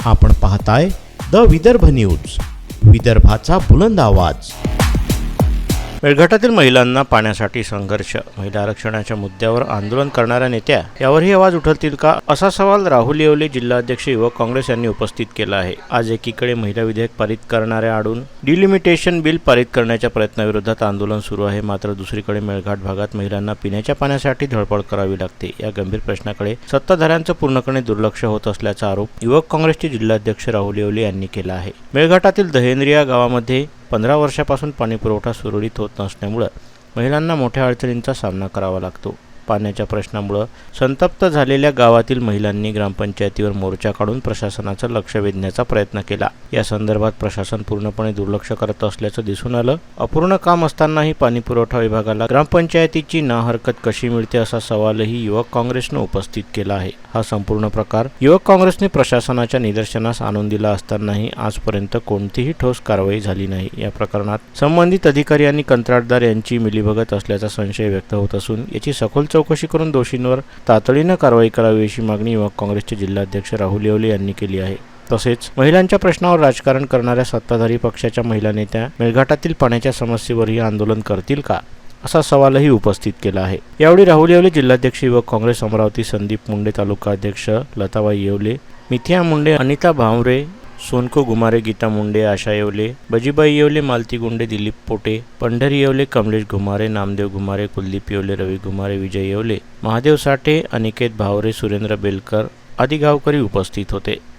आपण पाहताय the Vidarbha news, विदर्भाचा बुलंद आवाज। मेळघाटातील महिलांना पाण्यासाठी संघर्ष, महिला आरक्षणाच्या मुद्द्यावर आंदोलन करणाऱ्या नेत्या यावरही आवाज उठवतील का, असा सवाल राहुल येवले जिल्हाध्यक्ष युवक काँग्रेस यांनी उपस्थित केला आहे। आज एकीकडे महिला विधेयक पारित करणाऱ्या आडून डिलिमिटेशन बिल पारित करण्याच्या प्रयत्नाविरोधात आंदोलन सुरू आहे, मात्र दुसरीकडे मेळघाट भागात महिलांना पिण्याच्या पाण्यासाठी धडपड करावी लागते। या गंभीर प्रश्नाकडे सत्ताधाऱ्यांचं पूर्णपणे दुर्लक्ष होत असल्याचा आरोप युवक काँग्रेसचे जिल्हाध्यक्ष राहुल येवले यांनी केला आहे। मेळघाटातील दहेंद्री या गावामध्ये 15 वर्षापासून पाणीपुरवठा सुरळीत होत नसल्यामुळे महिलांना मोठ्या अडचणींचा सामना करावा लागतो। पाण्याच्या प्रश्नामुळे संतप्त झालेल्या गावातील महिलांनी ग्रामपंचायतीवर मोर्चा काढून प्रशासनाचं लक्ष वेधण्याचा प्रयत्न केला। या संदर्भात प्रशासन पूर्णपणे दुर्लक्ष करत असल्याचं दिसून आलं। अपूर्ण काम असतानाही पाणीपुरवठा विभागाला ग्रामपंचायतीची ना हरकत कशी मिळते, असा सवालही युवक काँग्रेसने उपस्थित केला आहे। हा संपूर्ण प्रकार युवक काँग्रेसने प्रशासनाच्या निदर्शनास आणून दिला असतानाही आजपर्यंत कोणतीही ठोस कारवाई झाली नाही। या प्रकरणात संबंधित अधिकारी आणि कंत्राटदार यांची मिलीभगत असल्याचा संशय व्यक्त होत असून याची सखोल चौकशी करून दोषींवर तातडीनं कारवाई करावी अशी मागणी युवक काँग्रेसचे जिल्हाध्यक्ष राहुल येवले यांनी केली आहे। तसेच महिलांच्या प्रश्नावर राजकारण करणाऱ्या सत्ताधारी पक्षाच्या महिला नेत्या मेळघाटातील पाण्याच्या समस्येवरही आंदोलन करतील का, असा सवालही उपस्थित केला आहे। यावेळी राहुल येवले, जिल्हाध्यक्ष युवक काँग्रेस अमरावती संदीप मुंडे, तालुका अध्यक्ष लताबाई येवले, मिथिया मुंडे, अनिता भावरे, सोनको गुमारे, गीता मुंडे, आशा येवले, बजीबाई येवले, मालती गुंडे, दिलीप पोटे, पंढरी येवले, कमलेश घुमारे, नामदेव घुमारे, कुलदीप येवले, रवी घुमारे, विजय येवले, महादेव साठे, अनिकेत भावरे, सुरेंद्र बेलकर आदी गावकरी उपस्थित होते।